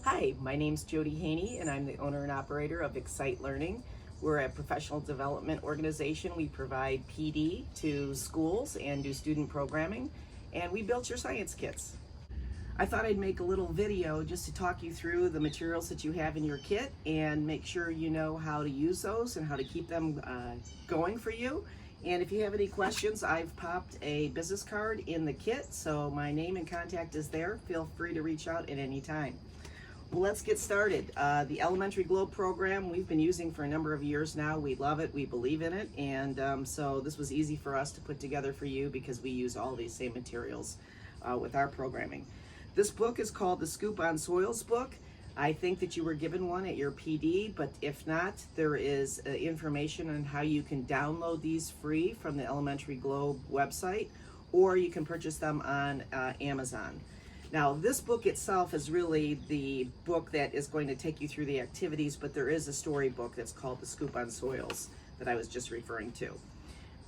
Hi, my name's Jody Haney, and I'm the owner and operator of Excite Learning. We're a professional development organization. We provide PD to schools and do student programming, and we built your science kits. I thought I'd make a little video just to talk you through the materials that you have in your kit and make sure you know how to use those and how to keep them going for you. And if you have any questions, I've popped a business card in the kit, so my name and contact is there. Feel free to reach out at any time. Well, let's get started. The Elementary Globe program we've been using for a number of years now. We love it, we believe in it, and so this was easy for us to put together for you because we use all these same materials with our programming. This book is called the Scoop on Soils book. I think that you were given one at your PD, but if not, there is information on how you can download these free from the Elementary Globe website, or you can purchase them on Amazon. Now, this book itself is really the book that is going to take you through the activities, but there is a storybook that's called The Scoop on Soils that I was just referring to.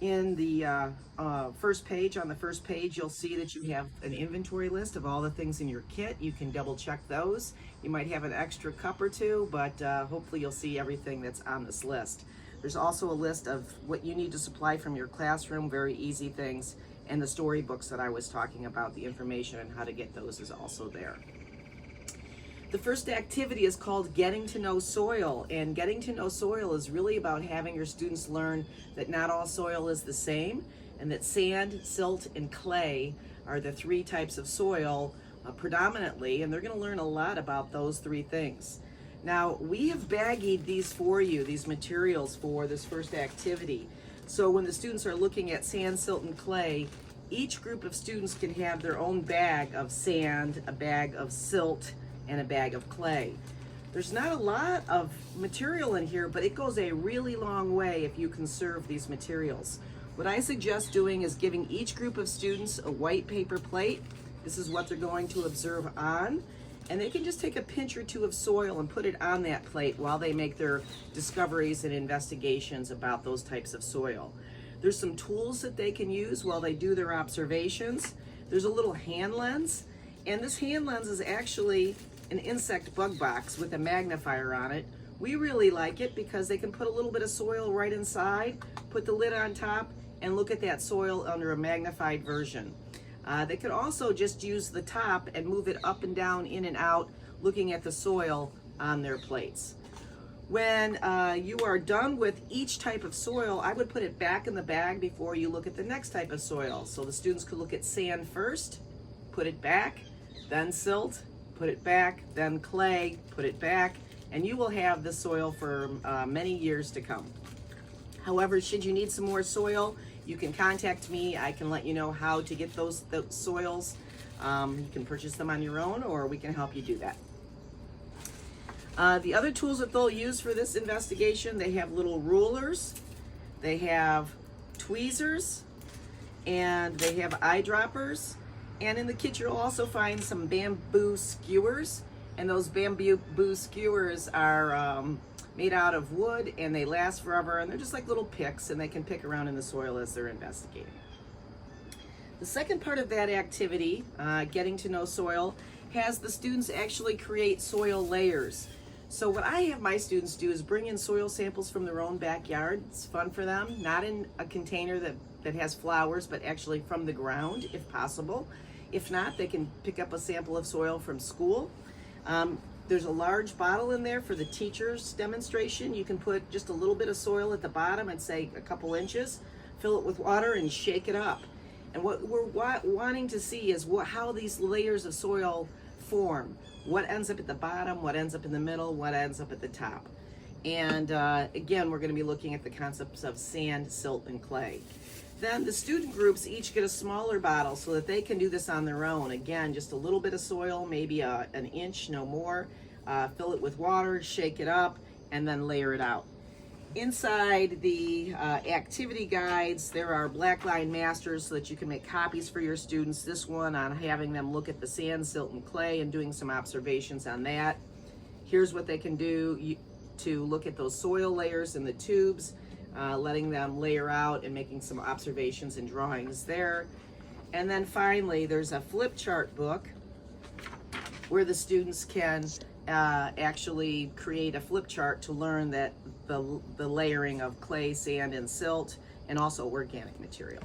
In the first page, on the first page, you'll see that you have an inventory list of all the things in your kit. You can double check those. You might have an extra cup or two, but hopefully you'll see everything that's on this list. There's also a list of what you need to supply from your classroom, very easy things. And the storybooks that I was talking about, the information on how to get those is also there. The first activity is called Getting to Know Soil, and Getting to Know Soil is really about having your students learn that not all soil is the same, and that sand, silt, and clay are the three types of soil predominantly, and they're going to learn a lot about those three things. Now, we have baggied these for you, these materials for this first activity. So when the students are looking at sand, silt, and clay, each group of students can have their own bag of sand, a bag of silt, and a bag of clay. There's not a lot of material in here, but it goes a really long way if you conserve these materials. What I suggest doing is giving each group of students a white paper plate. This is what they're going to observe on. And they can just take a pinch or two of soil and put it on that plate while they make their discoveries and investigations about those types of soil. There's some tools that they can use while they do their observations. There's a little hand lens, and this hand lens is actually an insect bug box with a magnifier on it. We really like it because they can put a little bit of soil right inside, put the lid on top, and look at that soil under a magnified version. They could also just use the top and move it up and down, in and out, looking at the soil on their plates. When you are done with each type of soil, I would put it back in the bag before you look at the next type of soil. So the students could look at sand first, put it back, then silt, put it back, then clay, put it back, and you will have the soil for many years to come. However, should you need some more soil, you can contact me. I can let you know how to get those soils. You can purchase them on your own, or we can help you do that. The other tools that they'll use for this investigation, they have little rulers, they have tweezers, and they have eyedroppers. And in the kit, you'll also find some bamboo skewers, and those bamboo skewers are made out of wood, and they last forever, and they're just like little picks, and they can pick around in the soil as they're investigating. The second part of that activity, Getting to Know Soil, has the students actually create soil layers. So what I have my students do is bring in soil samples from their own backyard. It's fun for them, not in a container that has flowers, but actually from the ground if possible. If not, they can pick up a sample of soil from school. There's a large bottle in there for the teacher's demonstration. You can put just a little bit of soil at the bottom and say a couple inches, fill it with water and shake it up. And what we're wanting to see is how these layers of soil form. What ends up at the bottom, what ends up in the middle, what ends up at the top. And again, we're going to be looking at the concepts of sand, silt, and clay. Then the student groups each get a smaller bottle so that they can do this on their own. Again, just a little bit of soil, maybe an inch, no more. Fill it with water, shake it up, and then layer it out. Inside the activity guides, there are black line masters so that you can make copies for your students. This one on having them look at the sand, silt, and clay and doing some observations on that. Here's what they can do to look at those soil layers in the tubes. Letting them layer out and making some observations and drawings there. And then finally, there's a flip chart book where the students can actually create a flip chart to learn that the layering of clay, sand, and silt, and also organic material.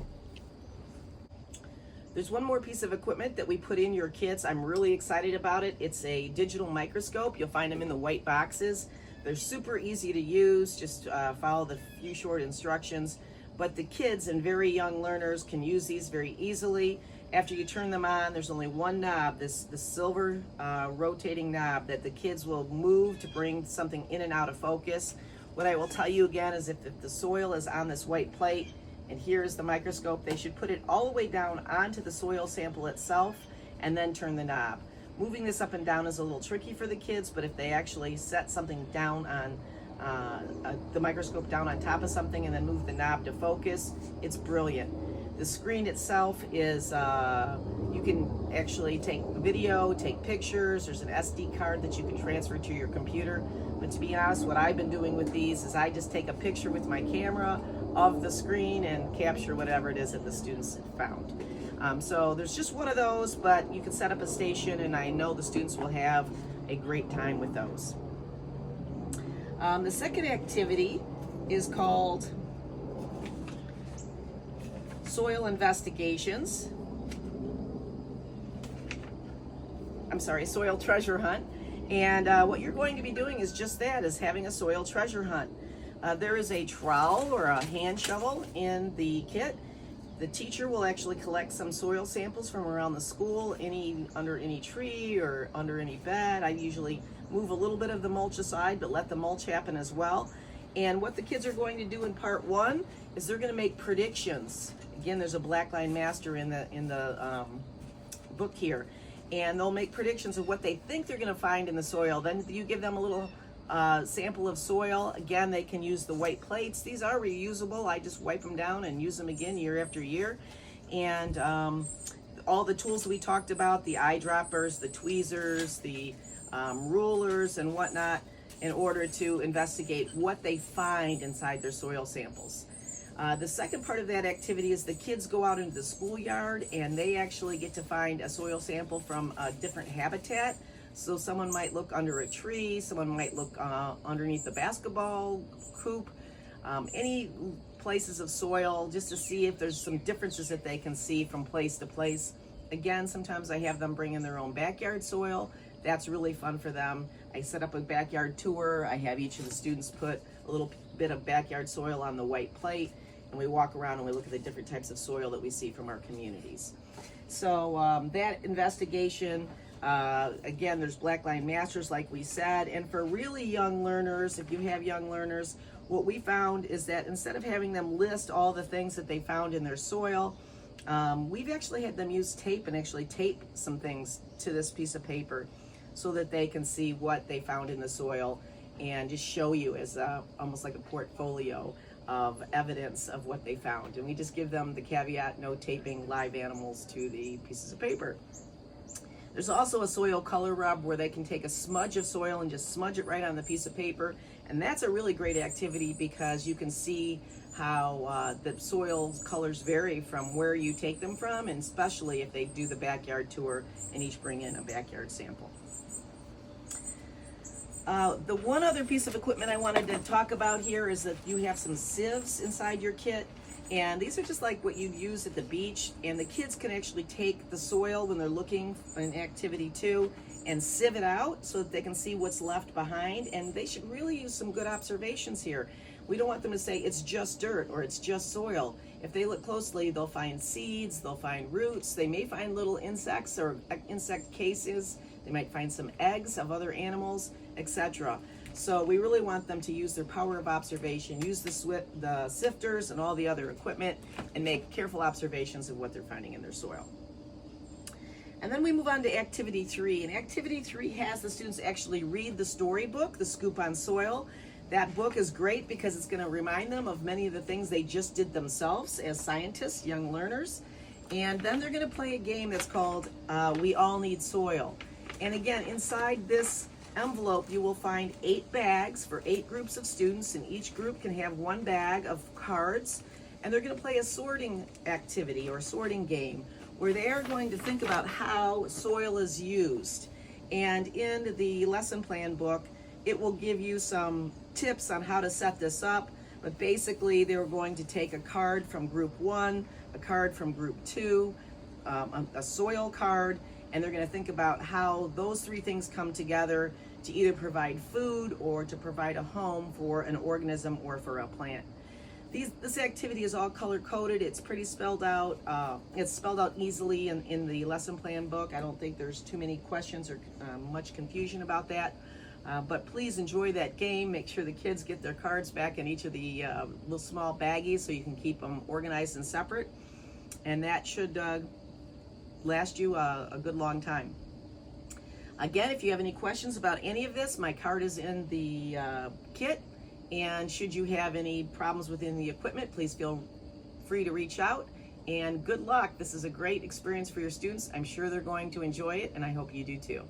There's one more piece of equipment that we put in your kits. I'm really excited about it. It's a digital microscope. You'll find them in the white boxes. They're super easy to use. Just follow the few short instructions. But the kids and very young learners can use these very easily. After you turn them on, there's only one knob, this silver rotating knob that the kids will move to bring something in and out of focus. What I will tell you again is if the soil is on this white plate, and here's the microscope, they should put it all the way down onto the soil sample itself and then turn the knob. Moving this up and down is a little tricky for the kids, but if they actually set something down on the microscope down on top of something and then move the knob to focus, it's brilliant. The screen itself is, you can actually take video, take pictures. There's an SD card that you can transfer to your computer. But to be honest, what I've been doing with these is I just take a picture with my camera of the screen and capture whatever it is that the students have found. So there's just one of those, but you can set up a station, and I know the students will have a great time with those. The second activity is called Soil Investigations. Soil Treasure Hunt. And what you're going to be doing is just that, is having a soil treasure hunt. There is a trowel or a hand shovel in the kit. The teacher will actually collect some soil samples from around the school, under any tree or under any bed. I usually move a little bit of the mulch aside, but let the mulch happen as well. And what the kids are going to do in part one is they're going to make predictions. Again, there's a Blackline Master in the book here, and they'll make predictions of what they think they're going to find in the soil. Then you give them a little sample of soil. Again, they can use the white plates. These are reusable. I just wipe them down and use them again year after year. And all the tools we talked about, the eyedroppers, the tweezers, the rulers and whatnot, in order to investigate what they find inside their soil samples. The second part of that activity is the kids go out into the schoolyard and they actually get to find a soil sample from a different habitat. So someone might look under a tree, someone might look underneath the basketball hoop, any places of soil, just to see if there's some differences that they can see from place to place. Again, sometimes I have them bring in their own backyard soil. That's really fun for them. I set up a backyard tour. I have each of the students put a little bit of backyard soil on the white plate, and we walk around and we look at the different types of soil that we see from our communities. So that investigation, again, there's Blackline Masters, like we said, and for really young learners, if you have young learners, what we found is that instead of having them list all the things that they found in their soil, we've actually had them use tape and actually tape some things to this piece of paper so that they can see what they found in the soil and just show you as almost like a portfolio of evidence of what they found. And we just give them the caveat, no taping live animals to the pieces of paper. There's also a soil color rub where they can take a smudge of soil and just smudge it right on the piece of paper. And that's a really great activity because you can see how the soil colors vary from where you take them from, and especially if they do the backyard tour and each bring in a backyard sample. The one other piece of equipment I wanted to talk about here is that you have some sieves inside your kit. And these are just like what you'd use at the beach, and the kids can actually take the soil when they're looking for an activity too and sieve it out so that they can see what's left behind. And they should really use some good observations here. We don't want them to say it's just dirt or it's just soil. If they look closely, they'll find seeds, they'll find roots, they may find little insects or insect cases, they might find some eggs of other animals, etc. So we really want them to use their power of observation, use the sifters and all the other equipment, and make careful observations of what they're finding in their soil. And then we move on to Activity 3. And Activity 3 has the students actually read the storybook, The Scoop on Soil. That book is great because it's going to remind them of many of the things they just did themselves as scientists, young learners. And then they're going to play a game that's called We All Need Soil. And again, inside this envelope, you will find 8 bags for 8 groups of students, and each group can have 1 bag of cards. And they're going to play a sorting activity or sorting game where they are going to think about how soil is used. And in the lesson plan book, it will give you some tips on how to set this up. But basically, they're going to take a card from group 1, a card from group 2, a soil card, and they're going to think about how those 3 things come together to either provide food or to provide a home for an organism or for a plant. This activity is all color-coded. It's pretty spelled out. It's spelled out easily in the lesson plan book. I don't think there's too many questions or much confusion about that. But please enjoy that game. Make sure the kids get their cards back in each of the little small baggies so you can keep them organized and separate. And that should last you a good long time. Again, if you have any questions about any of this, my card is in the kit. And should you have any problems within the equipment, please feel free to reach out. And good luck. This is a great experience for your students. I'm sure they're going to enjoy it, and I hope you do too.